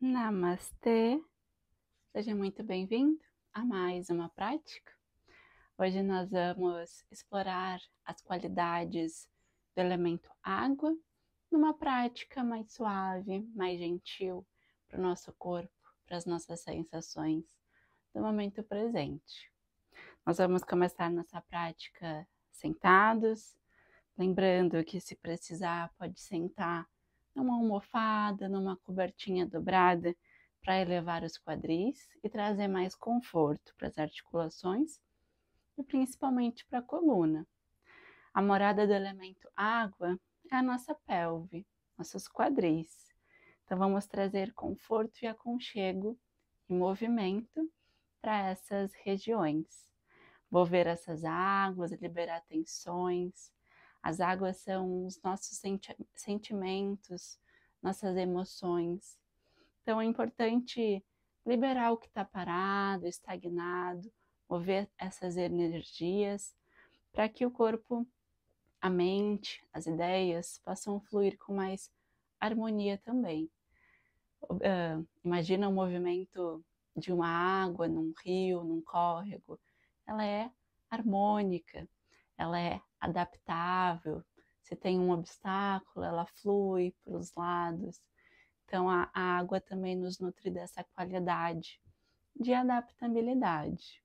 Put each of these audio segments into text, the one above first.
Namastê! Seja muito bem-vindo a mais uma prática. Hoje nós vamos explorar as qualidades do elemento água numa prática mais suave, mais gentil para o nosso corpo, para as nossas sensações do momento presente. Nós vamos começar nossa prática sentados, lembrando que se precisar pode sentar numa almofada, numa cobertinha dobrada para elevar os quadris e trazer mais conforto para as articulações e principalmente para a coluna. A morada do elemento água é a nossa pelve, nossos quadris. Então vamos trazer conforto e aconchego e movimento para essas regiões. Envolver essas águas, liberar tensões. As águas são os nossos sentimentos, nossas emoções. Então é importante liberar o que está parado, estagnado, mover essas energias para que o corpo, a mente, as ideias possam fluir com mais harmonia também. Imagina o movimento de uma água num rio, num córrego. Ela é harmônica, ela é adaptável. Se tem um obstáculo, ela flui para os lados. Então, a água também nos nutre dessa qualidade de adaptabilidade.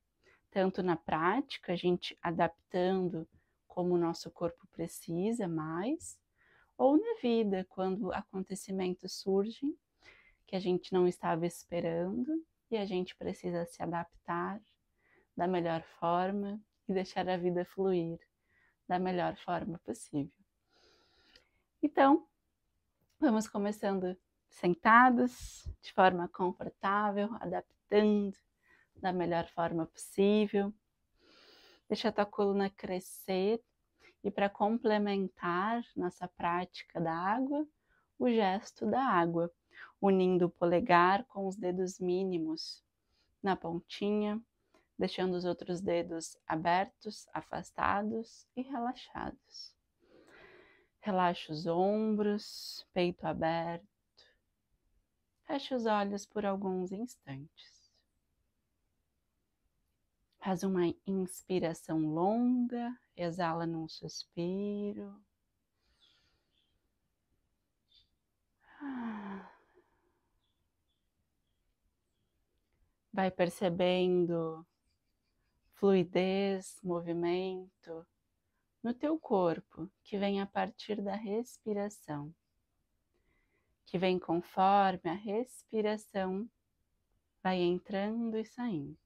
Tanto na prática, a gente adaptando como o nosso corpo precisa mais, ou na vida, quando acontecimentos surgem que a gente não estava esperando e a gente precisa se adaptar da melhor forma e deixar a vida fluir da melhor forma possível. Então, vamos começando sentados, de forma confortável, adaptando da melhor forma possível. Deixa a tua coluna crescer e para complementar nossa prática da água, o gesto da água, unindo o polegar com os dedos mínimos na pontinha, deixando os outros dedos abertos, afastados e relaxados. Relaxa os ombros, peito aberto. Feche os olhos por alguns instantes. Faz uma inspiração longa, exala num suspiro. Vai percebendo fluidez, movimento no teu corpo que vem a partir da respiração, que vem conforme a respiração vai entrando e saindo.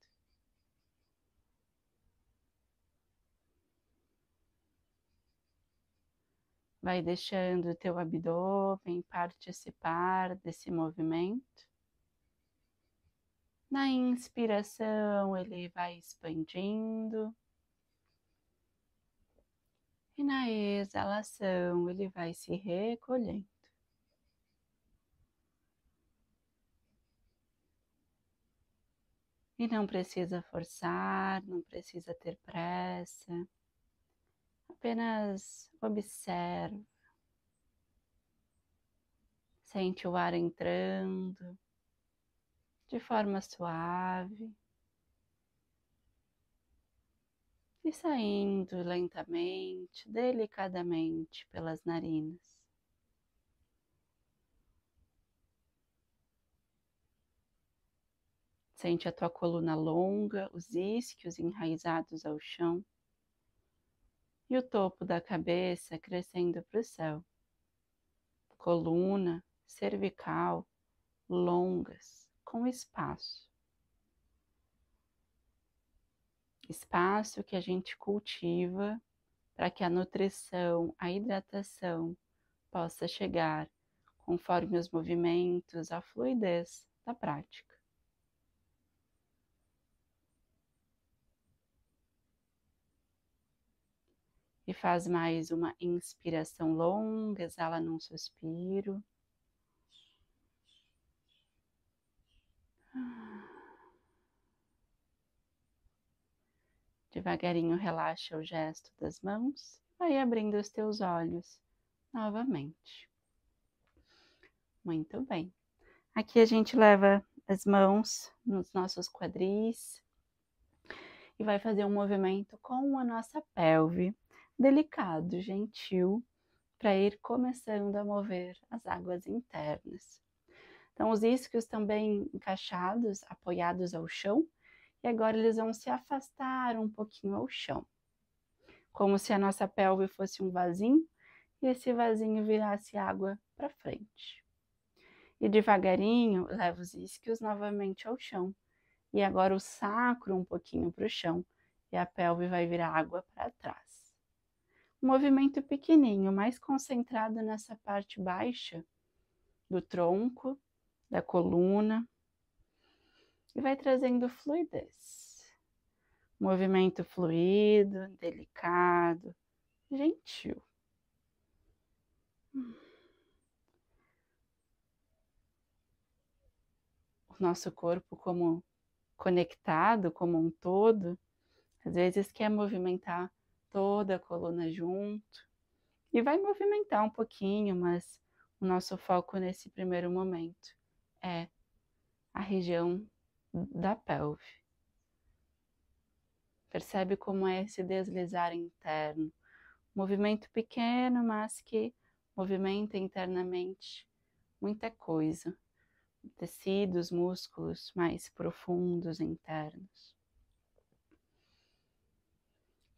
Vai deixando o teu abdômen participar desse movimento. Na inspiração, ele vai expandindo. E na exalação, ele vai se recolhendo. E não precisa forçar, não precisa ter pressa. Apenas observa. Sente o ar entrando de forma suave e saindo lentamente, delicadamente pelas narinas. Sente a tua coluna longa, os isquios enraizados ao chão e o topo da cabeça crescendo para o céu. Coluna, cervical, longas, com espaço. Espaço que a gente cultiva para que a nutrição, a hidratação possa chegar conforme os movimentos, a fluidez da prática. E faz mais uma inspiração longa, exala num suspiro. Devagarinho relaxa o gesto das mãos, vai abrindo os teus olhos novamente. Muito bem. Aqui a gente leva as mãos nos nossos quadris e vai fazer um movimento com a nossa pelve, delicado, gentil, para ir começando a mover as águas internas. Então, os isquios também encaixados, apoiados ao chão, e agora eles vão se afastar um pouquinho ao chão, como se a nossa pelve fosse um vasinho e esse vasinho virasse água para frente. E devagarinho, leva os isquios novamente ao chão, e agora o sacro um pouquinho para o chão, e a pelve vai virar água para trás. Um movimento pequenininho, mais concentrado nessa parte baixa do tronco, da coluna, e vai trazendo fluidez. Movimento fluido, delicado, gentil. O nosso corpo como conectado, como um todo, às vezes quer movimentar toda a coluna junto, e vai movimentar um pouquinho, mas o nosso foco nesse primeiro momento é a região da pelve. Percebe como é esse deslizar interno, movimento pequeno, mas que movimenta internamente muita coisa, tecidos, músculos mais profundos internos.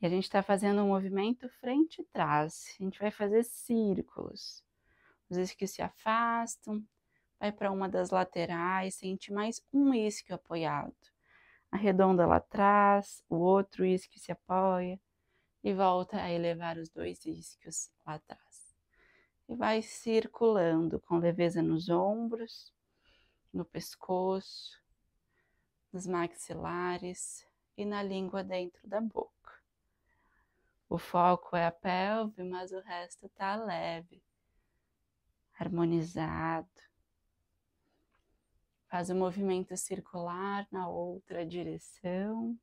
E a gente está fazendo um movimento frente e trás. A gente vai fazer círculos. Os isquios se afastam, vai para uma das laterais, sente mais um isquio apoiado. Arredonda lá atrás, o outro isquio se apoia e volta a elevar os dois isquios lá atrás. E vai circulando com leveza nos ombros, no pescoço, nos maxilares e na língua dentro da boca. O foco é a pelve, mas o resto está leve, harmonizado. Faz o movimento circular na outra direção,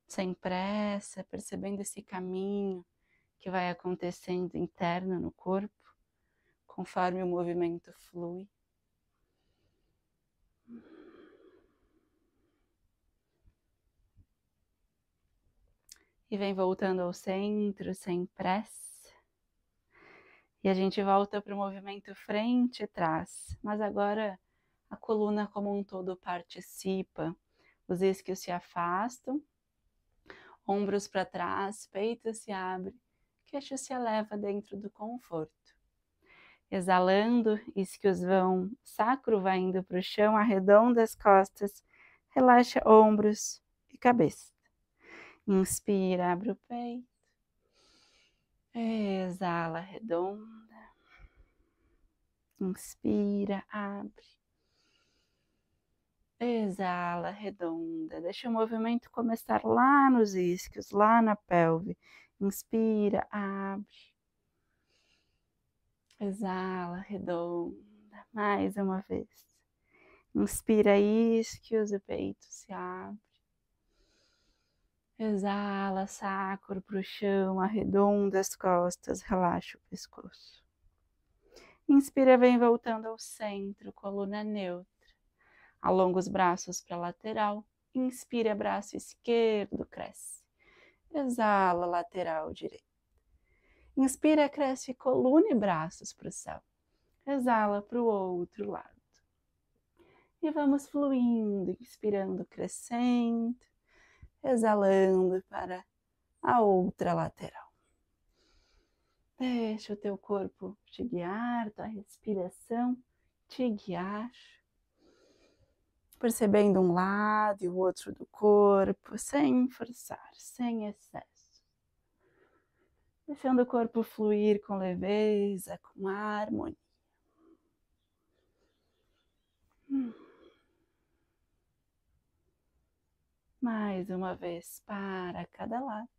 sem pressa, percebendo esse caminho que vai acontecendo interno no corpo, conforme o movimento flui. E vem voltando ao centro, sem pressa. E a gente volta para o movimento frente e trás, mas agora a coluna como um todo participa. Os isquios se afastam, ombros para trás, peito se abre, queixo se eleva dentro do conforto. Exalando, isquios vão, sacro vai indo para o chão, arredonda as costas, relaxa ombros e cabeça. Inspira, abre o peito. Exala, arredonda. Inspira, abre. Exala, arredonda. Deixa o movimento começar lá nos isquios, lá na pelve. Inspira, abre. Exala, arredonda. Mais uma vez. Inspira, isquios, o peito se abre. Exala, sacro para o chão, arredonda as costas, relaxa o pescoço. Inspira, vem voltando ao centro, coluna neutra. Alonga os braços para a lateral. Inspira, braço esquerdo, cresce. Exala, lateral direito. Inspira, cresce coluna e braços para o céu. Exala para o outro lado. E vamos fluindo, inspirando, crescendo. Exalando para a outra lateral. Deixa o teu corpo te guiar, tua respiração te guiar. Percebendo um lado e o outro do corpo, sem forçar, sem excesso. Deixando o corpo fluir com leveza, com harmonia. Mais uma vez para cada lado.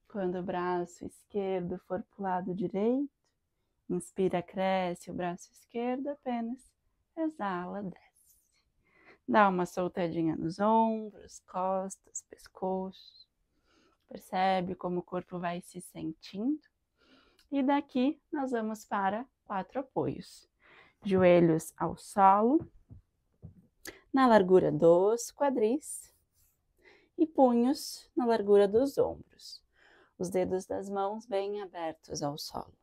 Quando o braço esquerdo for para o lado direito, inspira, cresce o braço esquerdo apenas. Exala, desce. Dá uma soltadinha nos ombros, costas, pescoço. Percebe como o corpo vai se sentindo. E daqui nós vamos para 4 apoios. Joelhos ao solo, na largura dos quadris e punhos na largura dos ombros. Os dedos das mãos bem abertos ao solo.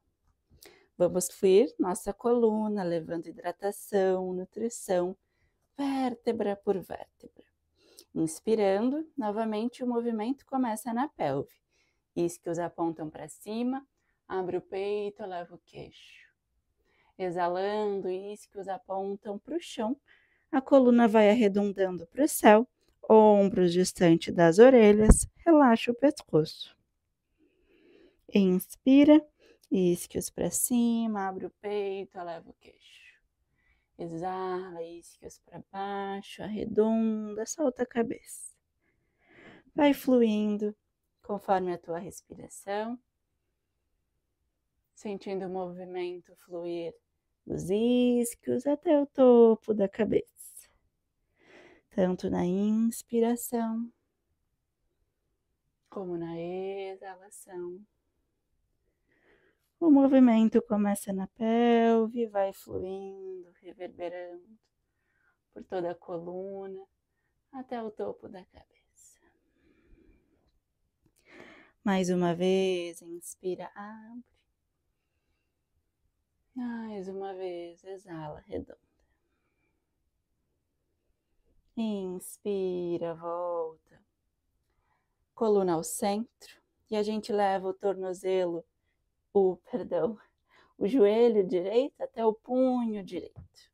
Vamos fluir nossa coluna, levando hidratação, nutrição, vértebra por vértebra. Inspirando, novamente o movimento começa na pelve. Isquios apontam para cima, abre o peito, eleva o queixo. Exalando, isquios apontam para o chão, a coluna vai arredondando para o céu, ombros distante das orelhas, relaxa o pescoço. Inspira, isquios para cima, abre o peito, eleva o queixo. Exala, isquios para baixo, arredonda, solta a cabeça. Vai fluindo conforme a tua respiração, sentindo o movimento fluir dos isquios até o topo da cabeça. Tanto na inspiração como na exalação. O movimento começa na pelve, vai fluindo, reverberando por toda a coluna até o topo da cabeça. Mais uma vez, inspira, abre. Mais uma vez, exala, redonda. Inspira, volta. Coluna ao centro e a gente leva o tornozelo, o joelho direito até o punho direito.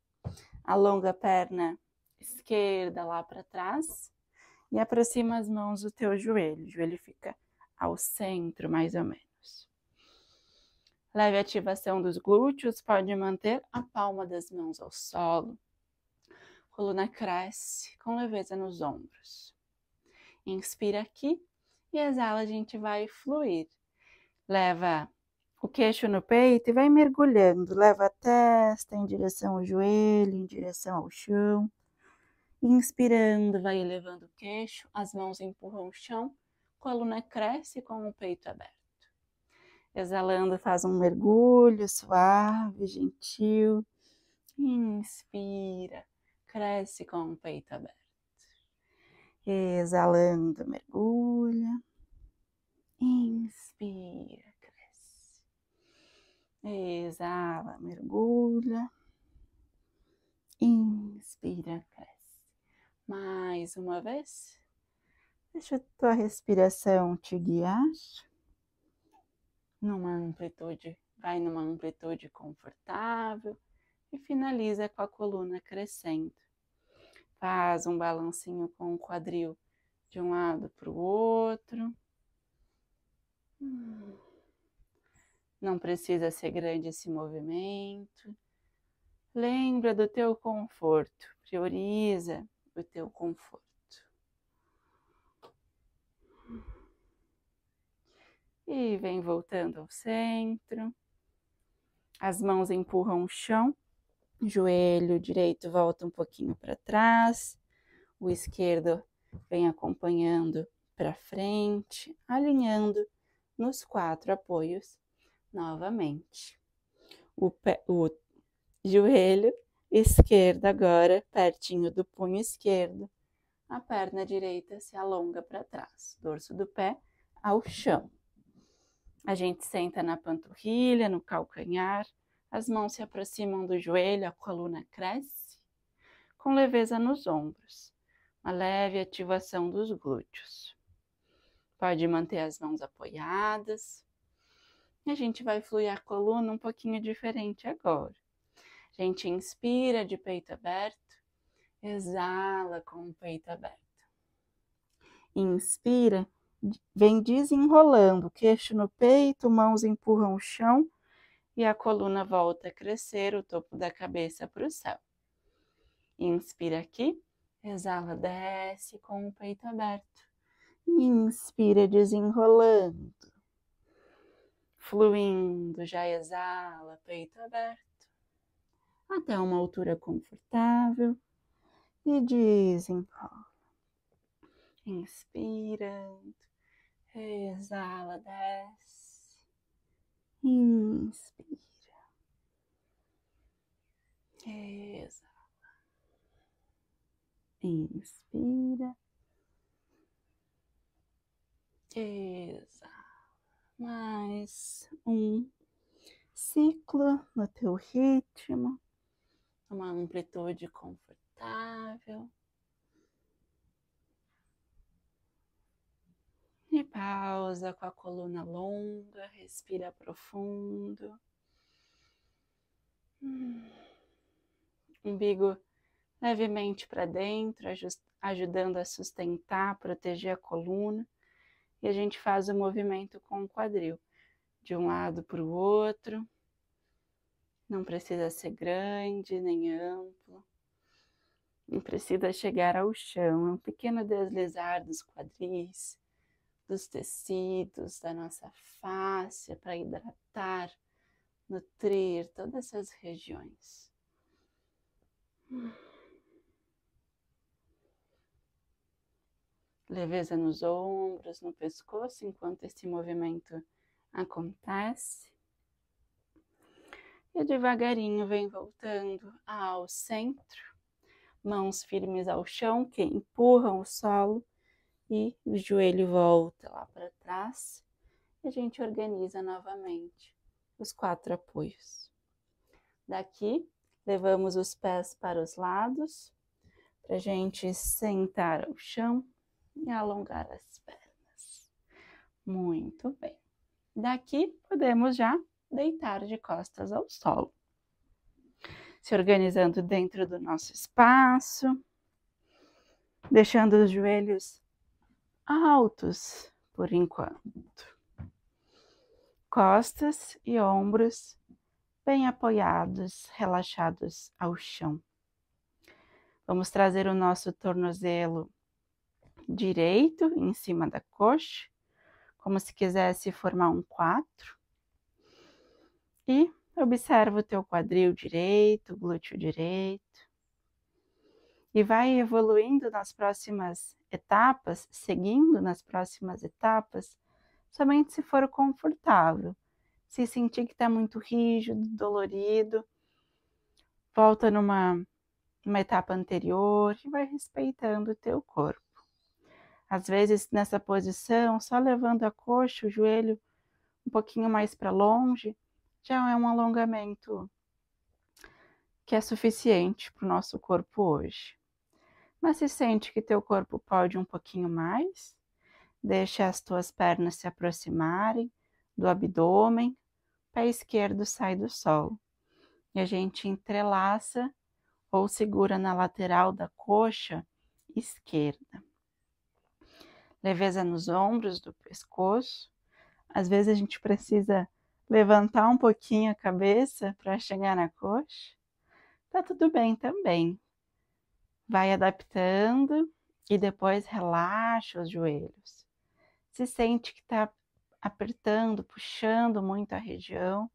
Alonga a perna esquerda lá para trás e aproxima as mãos do teu joelho. O joelho fica ao centro, mais ou menos. Leve a ativação dos glúteos, pode manter a palma das mãos ao solo. Coluna cresce com leveza nos ombros. Inspira aqui e exala, a gente vai fluir. Leva o queixo no peito e vai mergulhando. Leva a testa em direção ao joelho, em direção ao chão. Inspirando, vai elevando o queixo, as mãos empurram o chão. Coluna cresce com o peito aberto. Exalando, faz um mergulho suave, gentil. Inspira, cresce com o peito aberto. Exalando, mergulha. Inspira, cresce. Exala, mergulha. Inspira, cresce. Mais uma vez. Deixa a tua respiração te guiar. Vai numa amplitude confortável e finaliza com a coluna crescendo. Faz um balancinho com o quadril de um lado para o outro. Não precisa ser grande esse movimento. Lembra do teu conforto, prioriza o teu conforto. E vem voltando ao centro. As mãos empurram o chão. Joelho direito volta um pouquinho para trás. O esquerdo vem acompanhando para frente, alinhando nos 4 apoios novamente. O joelho esquerdo agora pertinho do punho esquerdo. A perna direita se alonga para trás. Dorso do pé ao chão. A gente senta na panturrilha, no calcanhar, as mãos se aproximam do joelho, a coluna cresce, com leveza nos ombros, uma leve ativação dos glúteos. Pode manter as mãos apoiadas, e a gente vai fluir a coluna um pouquinho diferente agora. A gente inspira de peito aberto, exala com o peito aberto. Inspira, vem desenrolando, queixo no peito, mãos empurram o chão e a coluna volta a crescer, o topo da cabeça para o céu. Inspira aqui, exala, desce com o peito aberto. Inspira, desenrolando, fluindo, já exala, peito aberto, até uma altura confortável e desenrola. Inspirando, exala, desce. Inspira. Exala. Inspira. Exala. Mais um ciclo no teu ritmo, uma amplitude confortável. E pausa com a coluna longa, respira profundo. Umbigo levemente para dentro, ajudando a sustentar, proteger a coluna. E a gente faz o movimento com o quadril, de um lado para o outro. Não precisa ser grande nem amplo. Não precisa chegar ao chão. É um pequeno deslizar dos quadris, dos tecidos, da nossa face, para hidratar, nutrir todas essas regiões. Leveza nos ombros, no pescoço, enquanto esse movimento acontece. E devagarinho vem voltando ao centro, mãos firmes ao chão que empurram o solo e o joelho volta lá para trás. E a gente organiza novamente os 4 apoios. Daqui, levamos os pés para os lados, para a gente sentar ao chão e alongar as pernas. Muito bem. Daqui, podemos já deitar de costas ao solo. Se organizando dentro do nosso espaço, deixando os joelhos altos por enquanto. Costas e ombros bem apoiados, relaxados ao chão. Vamos trazer o nosso tornozelo direito em cima da coxa, como se quisesse formar um 4. E observa o teu quadril direito, glúteo direito. E vai evoluindo nas próximas etapas, seguindo nas próximas etapas, somente se for confortável. Se sentir que está muito rígido, dolorido, volta numa etapa anterior e vai respeitando o teu corpo. Às vezes, nessa posição, só levando a coxa, o joelho um pouquinho mais para longe, já é um alongamento que é suficiente para o nosso corpo hoje. Mas se sente que teu corpo pode um pouquinho mais, deixa as tuas pernas se aproximarem do abdômen, pé esquerdo sai do solo. E a gente entrelaça ou segura na lateral da coxa esquerda. Leveza nos ombros do pescoço. Às vezes a gente precisa levantar um pouquinho a cabeça para chegar na coxa. Tá tudo bem também. Vai adaptando e depois relaxa os joelhos. Se sente que está apertando, puxando muito a região,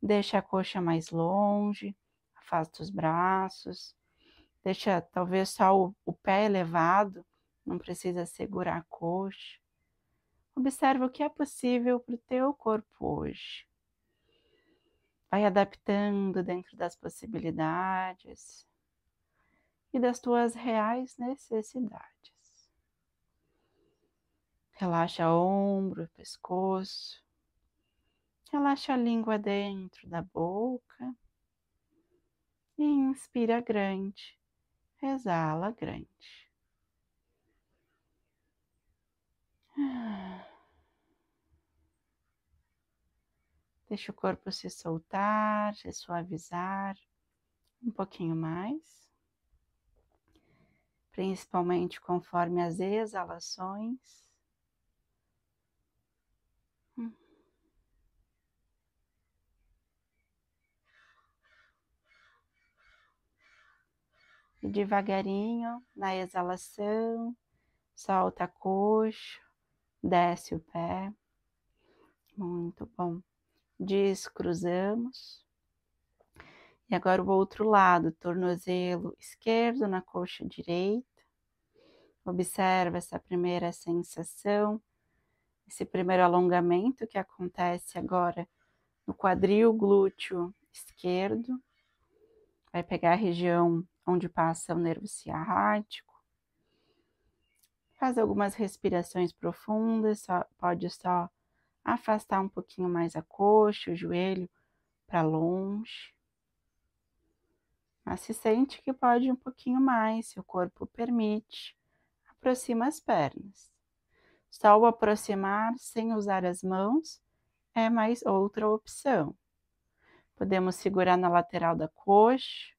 deixa a coxa mais longe, afasta os braços, deixa talvez só o pé elevado, não precisa segurar a coxa. Observa o que é possível para o teu corpo hoje. Vai adaptando dentro das possibilidades e das tuas reais necessidades. Relaxa ombro, pescoço. Relaxa a língua dentro da boca. E inspira grande. Exala grande. Deixa o corpo se soltar, se suavizar um pouquinho mais. Principalmente conforme as exalações. E devagarinho, na exalação, solta a coxa, desce o pé. Muito bom. Descruzamos. E agora o outro lado, tornozelo esquerdo na coxa direita. Observa essa primeira sensação, esse primeiro alongamento que acontece agora no quadril glúteo esquerdo. Vai pegar a região onde passa o nervo ciático. Faz algumas respirações profundas, pode só afastar um pouquinho mais a coxa, o joelho para longe. Mas se sente que pode ir um pouquinho mais, se o corpo permite, aproxima as pernas. Só o aproximar sem usar as mãos é mais outra opção. Podemos segurar na lateral da coxa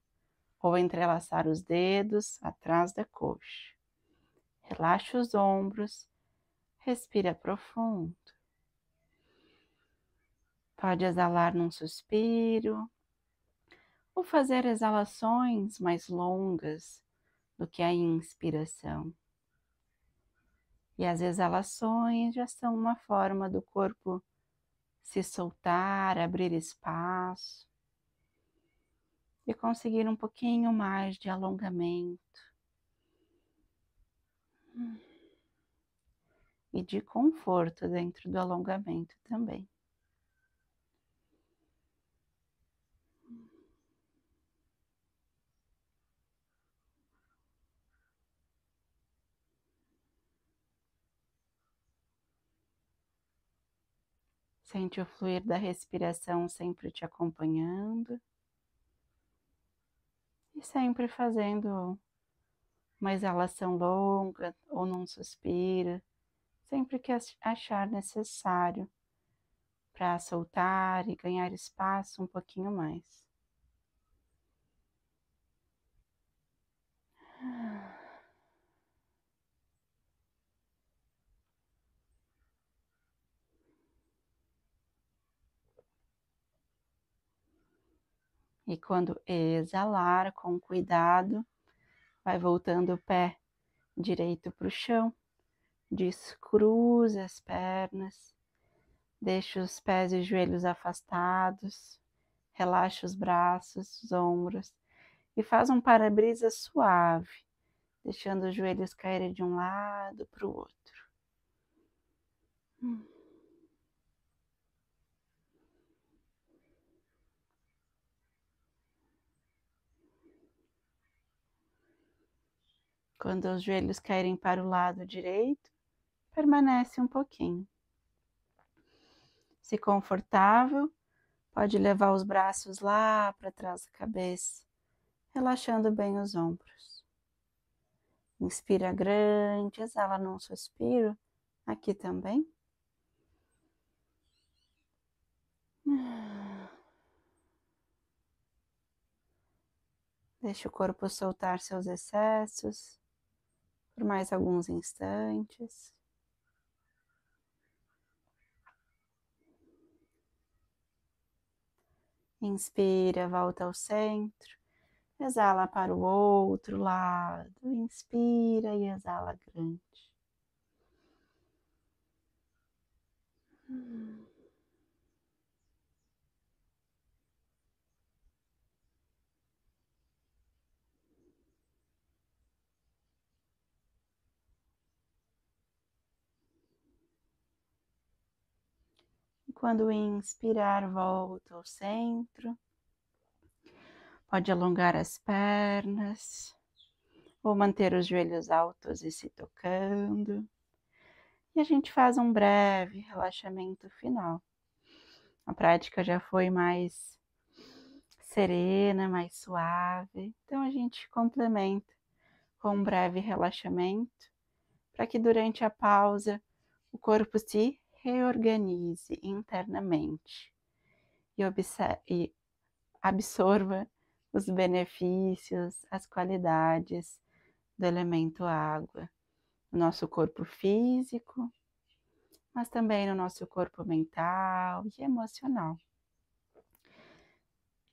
ou entrelaçar os dedos atrás da coxa. Relaxa os ombros, respira profundo. Pode exalar num suspiro ou fazer exalações mais longas do que a inspiração. E as exalações já são uma forma do corpo se soltar, abrir espaço e conseguir um pouquinho mais de alongamento e de conforto dentro do alongamento também. Sente o fluir da respiração sempre te acompanhando e sempre fazendo uma exalação longa ou num suspiro, sempre que achar necessário para soltar e ganhar espaço um pouquinho mais. E quando exalar com cuidado, vai voltando o pé direito para o chão, descruza as pernas, deixa os pés e joelhos afastados, relaxa os braços, os ombros e faz um para-brisa suave, deixando os joelhos caírem de um lado para o outro. Quando os joelhos caírem para o lado direito, permanece um pouquinho. Se confortável, pode levar os braços lá para trás da cabeça, relaxando bem os ombros. Inspira grande, exala num suspiro, aqui também. Deixa o corpo soltar seus excessos por mais alguns instantes. Inspira, volta ao centro. Exala para o outro lado. Inspira e exala grande. E quando inspirar, volta ao centro. Pode alongar as pernas ou manter os joelhos altos e se tocando. E a gente faz um breve relaxamento final. A prática já foi mais serena, mais suave. Então a gente complementa com um breve relaxamento para que durante a pausa o corpo se reorganize internamente e absorva os benefícios, as qualidades do elemento água no nosso corpo físico, mas também no nosso corpo mental e emocional.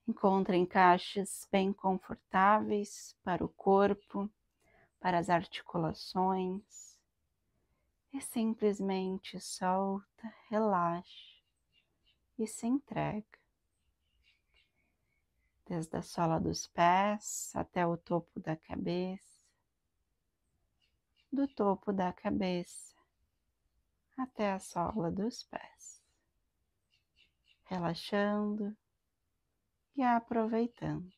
Encontre encaixes bem confortáveis para o corpo, para as articulações e simplesmente solta, relaxa e se entrega. Desde a sola dos pés até o topo da cabeça, do topo da cabeça até a sola dos pés. relaxando e aproveitando.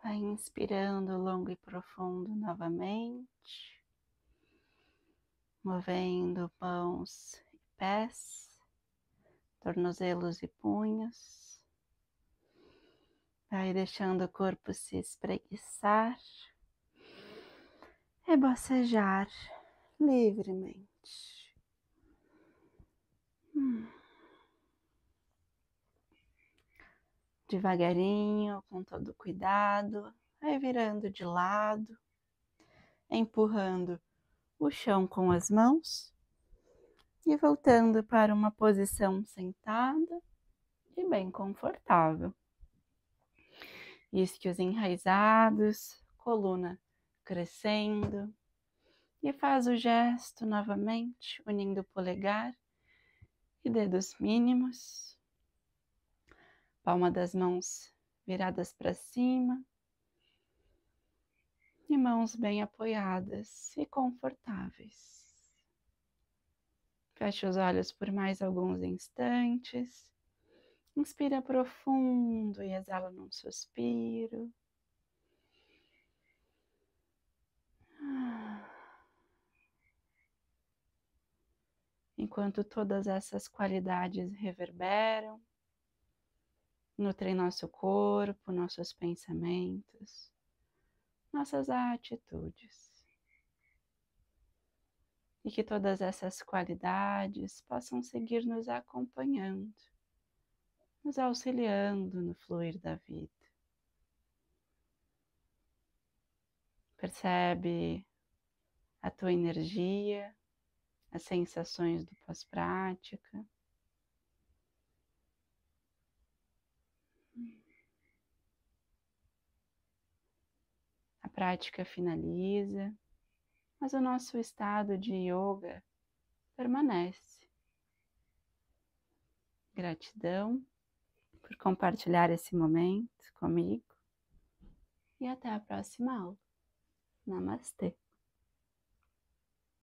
Vai inspirando longo e profundo novamente, movendo mãos e pés, tornozelos e punhos. Vai deixando o corpo se espreguiçar e bocejar livremente. Devagarinho, com todo cuidado, vai virando de lado, empurrando o chão com as mãos e voltando para uma posição sentada e bem confortável. Isquios enraizados, coluna crescendo, e faz o gesto novamente, unindo o polegar e dedos mínimos, palma das mãos viradas para cima e mãos bem apoiadas e confortáveis. Feche os olhos por mais alguns instantes. Inspira profundo e exala num suspiro. Enquanto todas essas qualidades reverberam, nutrem nosso corpo, nossos pensamentos, nossas atitudes. E que todas essas qualidades possam seguir nos acompanhando, nos auxiliando no fluir da vida. Percebe a tua energia, as sensações do pós-prática. A prática finaliza, mas o nosso estado de yoga permanece. Gratidão por compartilhar esse momento comigo e até a próxima aula. Namastê!